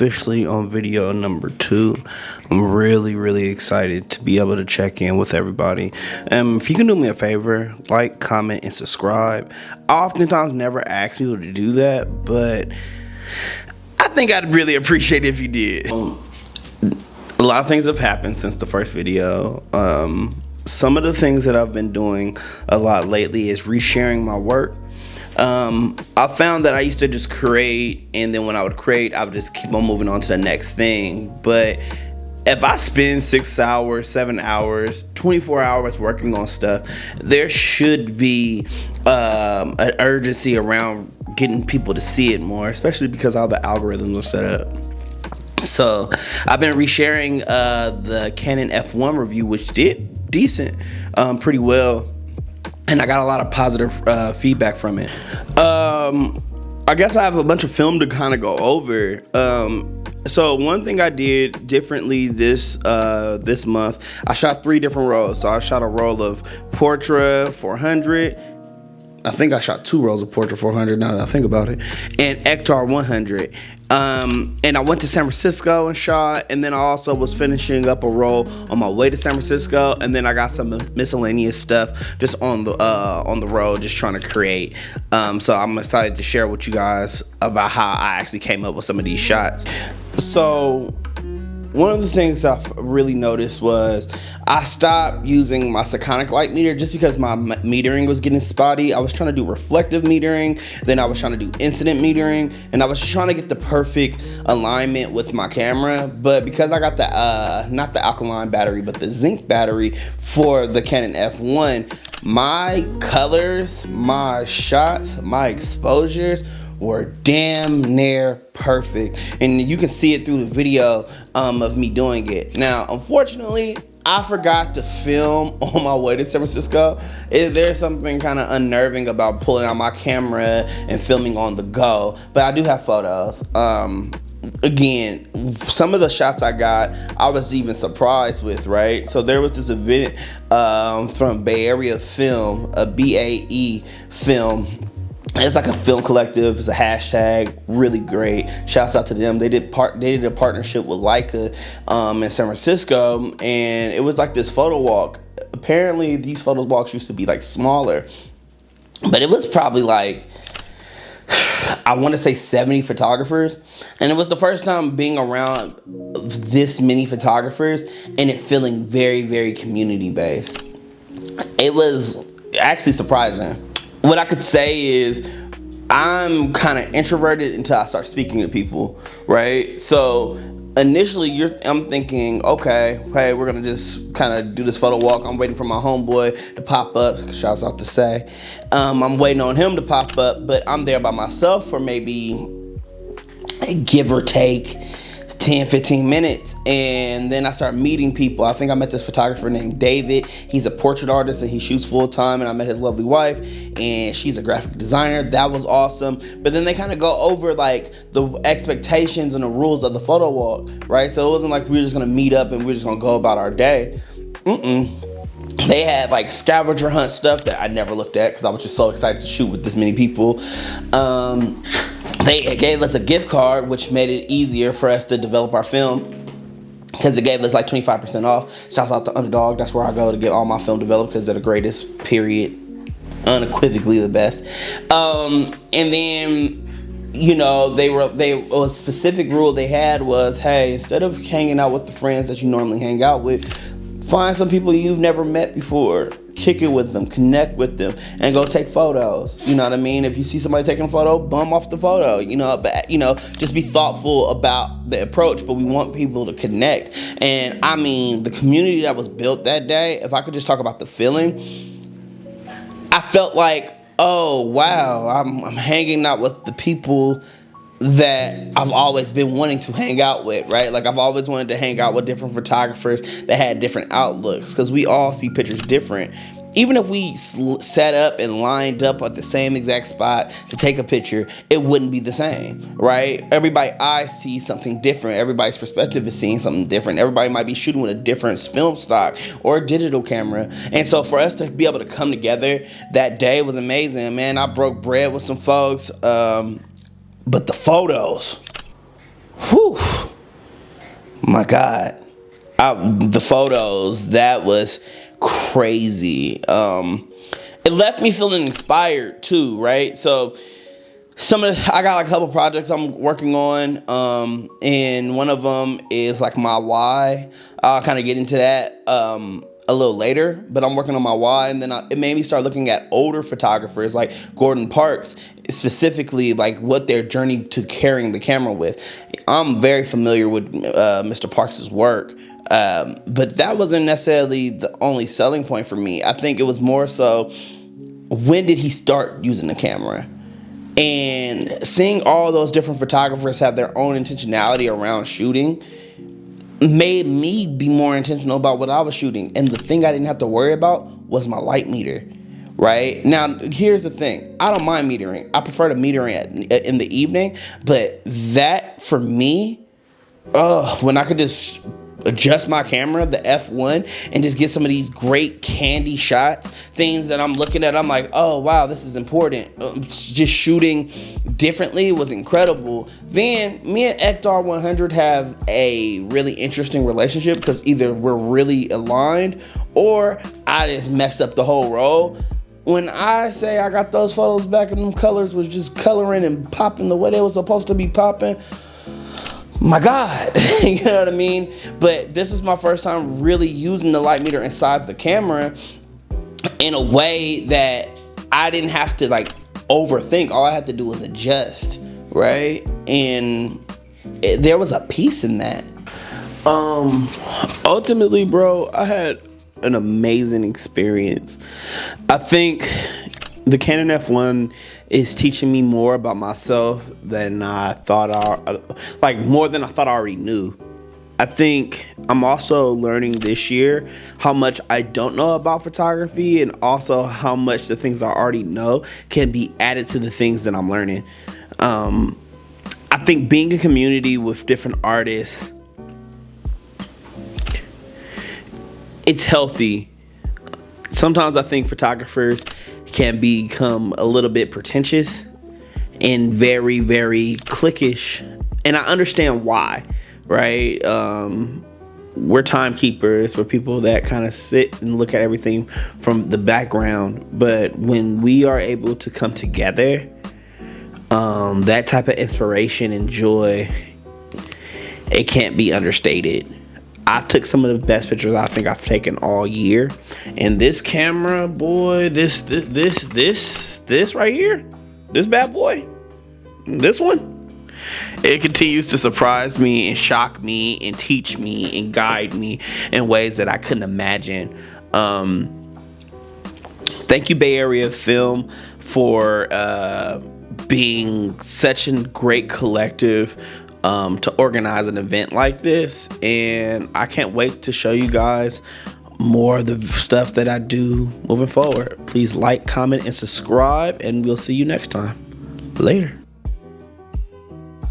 officially on video number 2. I'm really excited to be able to check in with everybody. If you can do me a favor, like, comment, and subscribe. I oftentimes never ask people to do that, but I think I'd really appreciate it if you did. A lot of things have happened since the first video. Some of the things that I've been doing a lot lately is resharing my work. I found that I used to just create, and then when I would create, I would just keep on moving on to the next thing. But if I spend 6 hours, 7 hours, 24 hours working on stuff, there should be an urgency around getting people to see it more, especially because all the algorithms are set up. So I've been resharing the Canon F1 review, which did decent, pretty well. And I got a lot of positive feedback from it. I guess I have a bunch of film to kind of go over. So one thing I did differently this month, I shot 3 different rolls. So I shot a roll of Portra 400. I think I shot 2 rolls of Portra 400 now that I think about it, and Ektar 100. And I went to San Francisco and shot, and then I also was finishing up a roll on my way to San Francisco, and then I got some miscellaneous stuff just on the road, just trying to create. So I'm excited to share with you guys about how I actually came up with some of these shots. So one of the things I've really noticed was I stopped using my Sekonic light meter just because my metering was getting spotty. I was trying to do reflective metering, then I was trying to do incident metering, and I was trying to get the perfect alignment with my camera. But because I got the, not the alkaline battery, but the zinc battery for the Canon F1, my colors, my shots, my exposures were damn near perfect, and you can see it through the video of me doing it. Now, unfortunately, I forgot to film on my way to San Francisco. There's something kind of unnerving about pulling out my camera and filming on the go, but I do have photos. Again, some of the shots I got, I was even surprised with, right? So there was this event from BaeArea Film, a BAE Film. It's like a film collective. It's a hashtag, really great. Shouts out to them. They did a partnership with Leica in San Francisco, and it was like this photo walk. Apparently, these photo walks used to be like smaller, but it was probably like, I want to say 70 photographers, and it was the first time being around this many photographers and it feeling very community based. It was actually surprising. What I could say is I'm kind of introverted until I start speaking to people, right? So initially I'm thinking, okay, hey, we're gonna just kind of do this photo walk. I'm waiting for my homeboy to pop up. Shouts out to Say. I'm waiting on him to pop up, but I'm there by myself for maybe, give or take, 10-15 minutes, and then I start meeting people. I think I met this photographer named David. He's a portrait artist and he shoots full-time, and I met his lovely wife, and she's a graphic designer. That was awesome. But then they kind of go over like the expectations and the rules of the photo walk, right? So it wasn't like we were just gonna meet up and we were just gonna go about our day. They had like scavenger hunt stuff that I never looked at because I was just so excited to shoot with this many people. They gave us a gift card, which made it easier for us to develop our film because it gave us like 25% off. Shouts out to Underdog. That's where I go to get all my film developed because they're the greatest, period. Unequivocally the best. And then, you know, a specific rule they had was, hey, instead of hanging out with the friends that you normally hang out with, find some people you've never met before, kick it with them, connect with them, and go take photos. You know what I mean? If you see somebody taking a photo, bum off the photo. Just be thoughtful about the approach, but we want people to connect. And I mean, the community that was built that day, if I could just talk about the feeling, I felt like, oh wow, I'm hanging out with the people that I've always been wanting to hang out with, right? Like I've always wanted to hang out with different photographers that had different outlooks, because we all see pictures different. Even if we set up and lined up at the same exact spot to take a picture, it wouldn't be the same, right? Everybody's eye sees something different. Everybody's perspective is seeing something different. Everybody might be shooting with a different film stock or a digital camera. And so for us to be able to come together that day was amazing, man. I broke bread with some folks, but the photos, Whew. My God. The photos, that was crazy. It left me feeling inspired too, right? So I got like a couple projects I'm working on, and one of them is like my why. I'll kind of get into that a little later, but I'm working on my why, and then it made me start looking at older photographers like Gordon Parks, specifically like what their journey to carrying the camera with. I'm very familiar with Mr. Parks' work, but that wasn't necessarily the only selling point for me. I think it was more so, when did he start using the camera? And seeing all those different photographers have their own intentionality around shooting made me be more intentional about what I was shooting. And the thing I didn't have to worry about was my light meter, right? Now, here's the thing. I don't mind metering. I prefer to meter in the evening. But that, for me, when I could just adjust my camera, the F1, and just get some of these great candy shots, things that I'm looking at, I'm like, oh wow, this is important. Just shooting differently was incredible. Then me and Ektar 100 have a really interesting relationship, because either we're really aligned or I just messed up the whole roll. When I say I got those photos back and them colors was just coloring and popping the way they was supposed to be popping, my God, you know what I mean? But this is my first time really using the light meter inside the camera in a way that I didn't have to like overthink. All I had to do was adjust, right? And there was a peace in that. Ultimately, bro, I had an amazing experience. I think the Canon F1 is teaching me more about myself than I thought, more than I thought I already knew. I think I'm also learning this year how much I don't know about photography, and also how much the things I already know can be added to the things that I'm learning. I think being a community with different artists, it's healthy. Sometimes I think photographers can become a little bit pretentious and very, very cliquish. And I understand why, right? We're timekeepers. We're people that kind of sit and look at everything from the background. But when we are able to come together, that type of inspiration and joy, it can't be understated. I took some of the best pictures I think I've taken all year, and this camera, boy, this right here, this bad boy, this one, it continues to surprise me and shock me and teach me and guide me in ways that I couldn't imagine. Thank you, BaeArea Film, for being such a great collective to organize an event like this, and I can't wait to show you guys more of the stuff that I do moving forward. Please like, comment, and subscribe, and we'll see you next time. Later.